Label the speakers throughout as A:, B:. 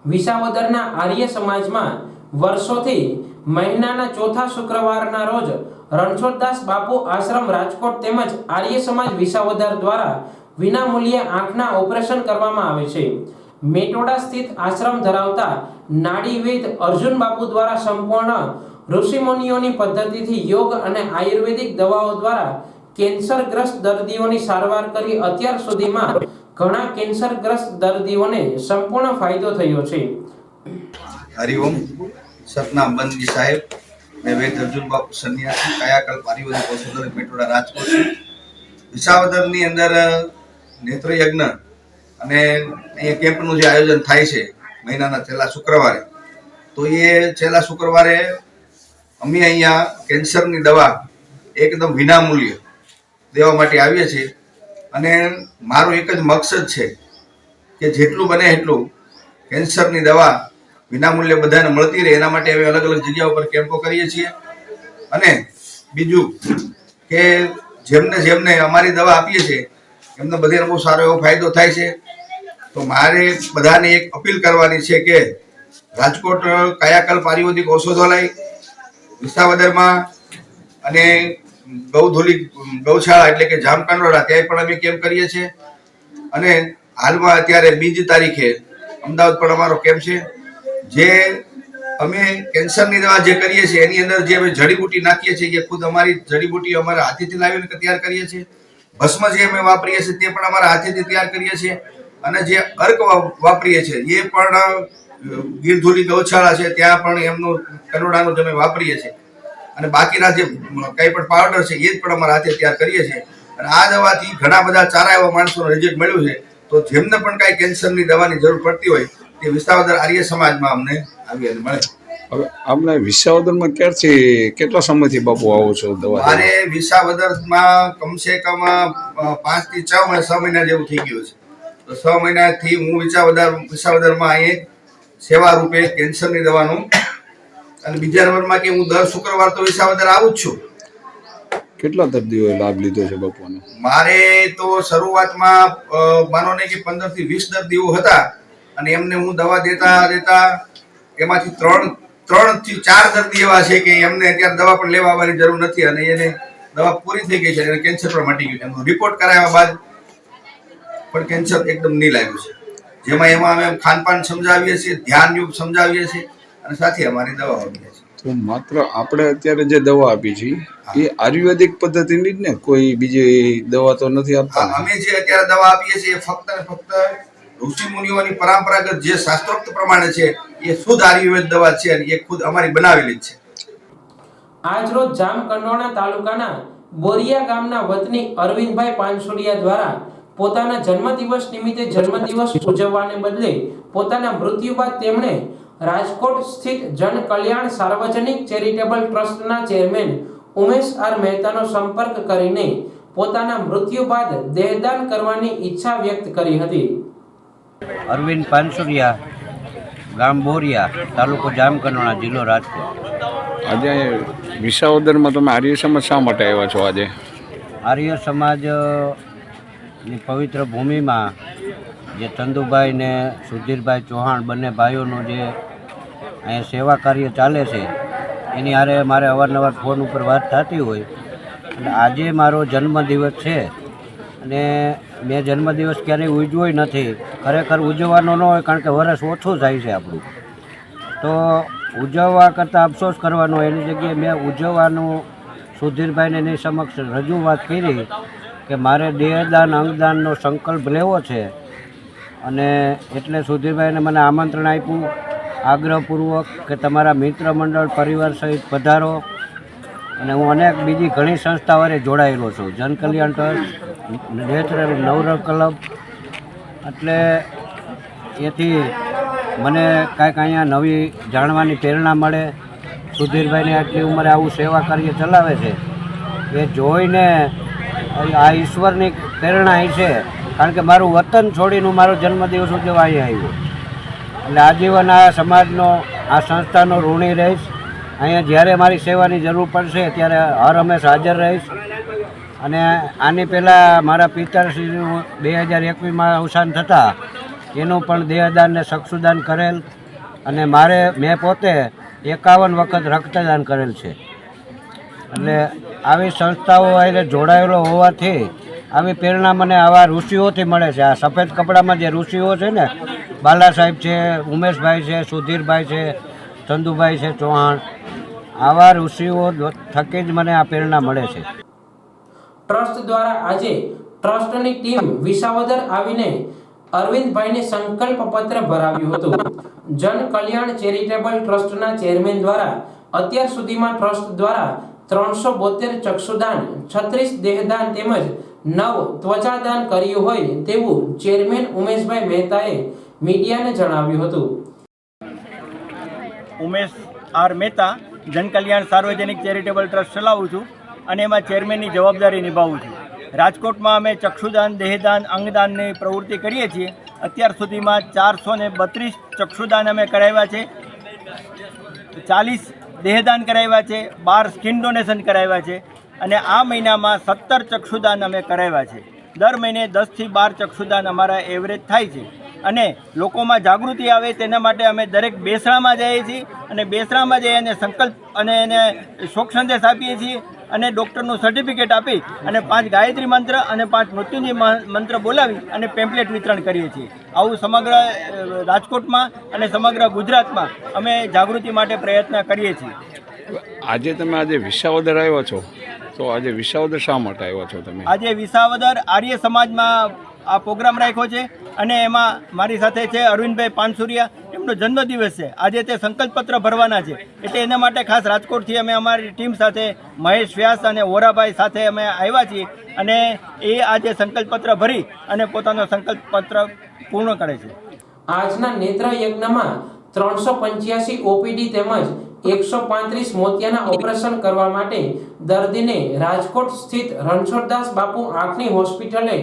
A: વિસાવદરના આર્ય સમાજમાં વર્ષોથી મહિનાના ચોથા શુક્રવારના રોજ રણછોડદાસ બાપુ આશ્રમ રાજકોટ તેમજ આર્ય સમાજ વિસાવદર દ્વારા વિનામૂલ્યે આંખના ઓપરેશન કરવામાં આવે છે। મેટોડા સ્થિત આશ્રમ ધરાવતા નાડીવેદ અર્જુન બાપુ દ્વારા સંપૂર્ણ ઋષિમુનિઓની પદ્ધતિથી યોગ અને આયુર્વેદિક દવાઓ દ્વારા કેન્સરગ્રસ્ત દર્દીઓની સારવાર કરી અત્યાર સુધીમાં ઘણા કેન્સરગ્રસ્ત દર્દીઓને સંપૂર્ણ ફાયદો થયો છે।
B: हरिओम सतनाम बंदी साहेब मैं वेद अर्जुन बापू सन्यासी कायाकल्प आयुर्वेदिक औषधोलय मेटोड़ा राजकोट विसावदરની અંદર નેત્ર યજ્ઞ અને અહીંયા કેમ્પનું જે આયોજન થાય છે મહિનાના છેલ્લા શુક્રવારે, તો એ છેલ્લા શુક્રવારે અમે અહીંયા કેન્સરની દવા એકદમ વિનામૂલ્ય દેવા માટે આવીએ છીએ। અને મારો એક જ મકસદ છે કે જેટલું બને એટલું કેન્સરની દવા વિનામૂલ્યે બધાને મળતી રહે, એના માટે અમે અલગ અલગ જગ્યાઓ પર કેમ્પો કરીએ છીએ। અને બીજું કે જેમને જેમને અમારી દવા આપીએ છીએ એમને બધાને બહુ સારો એવો ફાયદો થાય છે। તો મારે બધાને એક અપીલ કરવાની છે કે રાજકોટ કાયાકલ્પ આયુર્વેદિક ઔષધોલય વિસાવદરમાં અને ગૌધુલી ગૌશાળા એટલે કે જામકાંડોળા ત્યાં પણ અમે કેમ્પ કરીએ છીએ। અને હાલમાં અત્યારે 2 તારીખે અમદાવાદ પણ અમારો કેમ્પ છે। જે અમે કેન્સરની દવા જે કરીએ છીએ એની અંદર જે અમે જડીબુટી નાખીએ છીએ એ ખુદ અમારી જડીબુટી અમારા હાથેથી લાવીને તૈયાર કરીએ છીએ। ભસ્મ જે અમે વાપરીએ છીએ તે પણ અમારા હાથેથી તૈયાર કરીએ છીએ। અને જે અર્ક વાપરીએ છીએ એ પણ ગીરધુલી ગૌશાળા છે ત્યાં પણ એમનું કરોડાનું અમે વાપરીએ છીએ। અને બાકીના જે કંઈ પણ પાવડર છે એ જ પણ અમારા હાથે તૈયાર કરીએ છીએ। અને આ દવાથી ઘણા બધા સારા એવા માણસોનું રિઝલ્ટ મળ્યું છે। તો જેમને પણ કાંઈ કેન્સરની દવાની જરૂર પડતી હોય તે વિસાવદર આર્ય સમાજમાં અમને આવી અને મળે।
C: હવે આપણે વિસાવદરમાં ક્યારથી કેટલા સમયથી બાપુ આવો છો દવા?
B: મારે વિસાવદરમાં કમસે કમ 5 થી 6 મહિના જેવું થઈ ગયું છે। તો 6 મહિનાથી હું વિસાવદરમાં અહીં સેવા રૂપે કેન્સરની દવાનું, અને બીજા નંબરમાં કે હું દર શુક્રવાર તો વિસાવદર આવું જ છું।
C: કેટલા દર્દીઓએ લાભ લીધો છે બાપુનો?
B: મારે તો શરૂઆતમાં માનો ને કે 15 થી 20 દર્દીઓ હતા, અને એમને હું દવા દેતા એમાંથી 3 થી 4 દર્દી એવા છે કે એમને અત્યારે દવા પણ લેવા આવવાની જરૂર નથી, અને એને દવા પૂરી થઈ ગઈ છે અને કેન્સર પણ મટી ગયું છે। એમનો રિપોર્ટ કરાવ્યા બાદ પણ કેન્સર એકદમ નહીં લાગ્યું છે। એમાં અમે ખાનપાન સમજાવીએ છીએ, ધ્યાન યોગ સમજાવીએ છીએ અને સાથે અમારી દવા આપીએ છીએ।
C: તો માત્ર આપણે અત્યારે જે દવા આપી છે એ આયુર્વેદિક પદ્ધતિની જ ને, કોઈ બીજી દવા તો નથી આપતા?
B: અમે જે અત્યારે દવા આપીએ છીએ એ ફક્ત ને ફક્ત ઋષિ મુનિઓની પરંપરાગત જે શાસ્ત્રોક્ત પ્રમાણે છે એ શુદ્ધ આયુર્વેદ દવા છે અને એ ખુદ અમારી બનાવેલી જ છે।
A: આજરોજ જામકંડોરણા તાલુકાના બોરિયા ગામના વતની અરવિંદભાઈ પાનસુરિયા દ્વારા પોતાના જન્મદિવસ નિમિત્તે જન્મદિવસ ઉજવવાને બદલે પોતાના મૃત્યુ બાદ તેમણે રાજકોટ સ્થિત જન કલ્યાણ સાર્વજનિક ચેરિટેબલ ટ્રસ્ટના ચેરમેન ઉમેશ આર મહેતાનો સંપર્ક કરીને પોતાના મૃત્યુ બાદ દેહદાન કરવાની ઈચ્છા વ્યક્ત કરી હતી।
D: અરવિંદ પાનસુરિયા, ગામ બોરિયા, તાલુકો જામકંડોરણા, જિલ્લો રાજકોટ।
C: આજે વિસાવદરમાં તમે આર્ય સમાજ શા માટે આવ્યા છો? આજે
D: આર્ય સમાજની પવિત્ર ભૂમિમાં જે ચંદુભાઈ ને સુધીરભાઈ ચૌહાણ બંને ભાઈઓનું જે અહીંયા સેવા કાર્ય ચાલે છે એની હારે મારે અવારનવાર ફોન ઉપર વાત થતી હોય, અને આજે મારો જન્મદિવસ છે અને મેં જન્મદિવસ ક્યારેય ઉજવ્યો નથી। ખરેખર ઉજવવાનો ન હોય, કારણ કે વરસ ઓછું થાય છે આપણું, તો ઉજવવા કરતાં અફસોસ કરવાનો, એની જગ્યાએ મેં ઉજવવાનું સુધીરભાઈને એની સમક્ષ રજૂઆત કરી કે મારે દેહદાન અંગદાનનો સંકલ્પ લેવો છે। અને એટલે સુધીરભાઈને મને આમંત્રણ આપ્યું આગ્રહપૂર્વક કે તમારા મિત્ર મંડળ પરિવાર સહિત પધારો। અને હું અનેક બીજી ઘણી સંસ્થાઓને જોડાયેલો છું, જનકલ્યાણ ટ્રસ્ટ, નેચરલ નવરંગ ક્લબ, એટલે એથી મને કાંઈક અહીંયા નવી જાણવાની પ્રેરણા મળે। સુધીરભાઈને આટલી ઉંમરે આવું સેવા કાર્ય ચલાવે છે એ જોઈને આ ઈશ્વરની પ્રેરણા છે, કારણ કે મારું વતન છોડીને મારો જન્મદિવસ ઉજવવા અહીંયા આવ્યો, એટલે આજીવન આ સમાજનો, આ સંસ્થાનો ઋણી રહીશ। અહીંયા જ્યારે મારી સેવાની જરૂર પડશે ત્યારે હર હંમેશ હાજર રહીશ। અને આની પહેલાં મારા પિતાશ્રીનું 2021માં અવસાન થતાં એનું પણ દેહદાન ને ચક્ષુદાન કરેલ. અને મેં પોતે 51 વખત રક્તદાન કરેલ છે. એટલે આવી સંસ્થાઓ એટલે જોડાયેલો હોવાથી આવી પ્રેરણા મને આવા ઋષિઓથી મળે છે. આ સફેદ કપડામાં જે ઋષિઓ છે ને, બાલા સાહેબ છે, ઉમેશભાઈ છે, સુધીરભાઈ છે, ચંદુભાઈ છે ચૌહાણ, આવા ઋષિઓ થકી જ મને આ પ્રેરણા મળે છે.
A: ટ્રસ્ટ દ્વારા આજે ટ્રસ્ટની ટીમ વિસાવદર આવીને અરવિંદભાઈને સંકલ્પ પત્ર ભરાવ્યું હતું. જન કલ્યાણ ચેરિટેબલ ટ્રસ્ટના ચેરમેન દ્વારા અત્યાર સુધીમાં ટ્રસ્ટ દ્વારા 372 ચક્ષુદાન, 36 દેહદાન તેમજ 9 ત્વચાદાન કર્યું હોય તેવું ચેરમેન ઉમેશભાઈ મહેતાએ મીડિયાને જણાવ્યું હતું.
E: ઉમેશ આર મહેતા જન કલ્યાણ સાર્વજનિક ચેરિટેબલ ટ્રસ્ટ ચલાવું છું અને એમાં ચેરમેનની જવાબદારી નિભાવું છું. રાજકોટમાં અમે ચક્ષુદાન, દેહદાન, અંગદાનની પ્રવૃત્તિ કરીએ છીએ. અત્યાર સુધીમાં 432 ચક્ષુદાન અમે કરાવ્યા છે, 40 દેહદાન કરાવ્યા છે, 12 સ્કિન ડોનેશન કરાવ્યા છે અને આ મહિનામાં 17 ચક્ષુદાન અમે કરાવ્યા છે. દર મહિને 10 થી 12 ચક્ષુદાન અમારા એવરેજ થાય છે. અને લોકોમાં જાગૃતિ આવે તેના માટે અમે દરેક બેસણામાં જઈએ છીએ અને બેસણામાં જઈ અને સંકલ્પ અને એને શોક સંદેશ આપીએ છીએ અને ડૉક્ટરનું સર્ટિફિકેટ આપી અને 5 ગાયત્રી મંત્ર અને 5 મૃત્યુંજય મંત્ર બોલાવી અને પેમ્પલેટ વિતરણ કરીએ છીએ. આવું સમગ્ર રાજકોટમાં અને સમગ્ર ગુજરાતમાં અમે જાગૃતિ માટે પ્રયત્ન કરીએ છીએ.
C: આજે વિસાવદર આવ્યા છો, તો આજે વિસાવદર શા માટે આવ્યા છો તમે?
E: આજે વિસાવદર આર્ય સમાજમાં આ પ્રોગ્રામ રાખ્યો છે અને એમાં મારી સાથે છે અરવિંદભાઈ પાનસુરિયા. એમનો જન્મદિવસ છે આજે, તે સંકલ્પપત્ર ભરવાના છે એટલે એના માટે ખાસ રાજકોટથી અમે અમારી ટીમ સાથે મહેશ વ્યાસ અને વોરાભાઈ સાથે અમે આવ્યા છીએ અને એ આજે સંકલ્પપત્ર ભરી અને પોતાનો સંકલ્પપત્ર પૂર્ણ કરે છે.
A: આજના નેત્ર યજ્ઞમાં 385 ઓપીડી તેમજ 135 મોતિયાના ઓપરેશન કરવા માટે દર્દીને રાજકોટ સ્થિત રણછોડદાસ બાપુ આંખની હોસ્પિટલે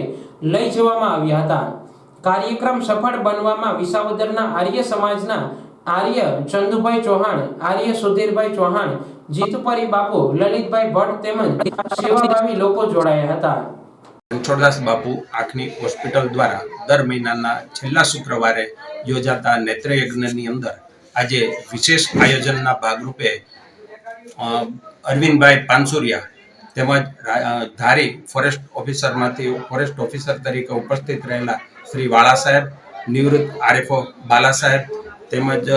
A: લઈ જવામાં આવ્યા હતા. કાર્યક્રમ સફળ બનવામાં વિસાવદરના આર્ય સમાજના આર્ય ચંદુભાઈ ચૌહાણ, આર્ય સુધીરભાઈ ચૌહાણ, જીતુપરી બાપુ, લલિતભાઈ ભટ્ટ તેમજ સેવાભાવી લોકો જોડાયા હતા.
F: રણછોડદાસ બાપુ આંખની હોસ્પિટલ દ્વારા દર મહિનાના છેલ્લા શુક્રવારે યોજાતા નેત્રયજ્ઞની અંદર આજે વિશેષ આયોજનના ભાગરૂપે અરવિંદભાઈ પાનસુરિયા તેમજ ધારી ફોરેસ્ટ ઓફિસર તરીકે ઉપસ્થિત રહેલા શ્રી વાળા સાહેબ, નિવૃત્ત આરએફઓ બાલા સાહેબ તેમજ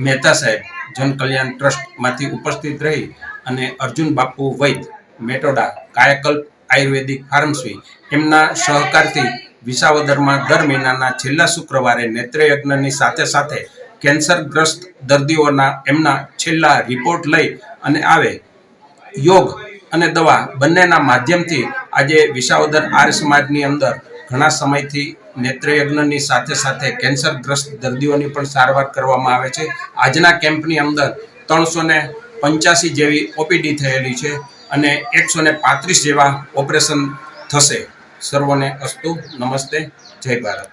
F: મહેતા સાહેબ જન કલ્યાણ ટ્રસ્ટમાંથી ઉપસ્થિત રહી અને અર્જુન બાપુ વૈદ મેટોડા કાયાકલ્પ આયુર્વેદિક ફાર્મસી એમના સહકારથી વિસાવદરમાં દર મહિનાના છેલ્લા શુક્રવારે નેત્રયજ્ઞની સાથે સાથે કેન્સરગ્રસ્ત દર્દીઓના એમના છેલ્લા રિપોર્ટ લઈ અને આવે યોગ અને દવા બંનેના માધ્યમથી આજે વિસાવદર આર્ય સમાજની અંદર ઘણા સમયથી નેત્રયજ્ઞની સાથે સાથે કેન્સરગ્રસ્ત દર્દીઓની પણ સારવાર કરવામાં આવે છે. આજના કેમ્પની અંદર 385 જેવી ઓપીડી થયેલી છે અને 135 જેવા ઓપરેશન થશે. સર્વને અસ્તુ. નમસ્તે. જય ભારત.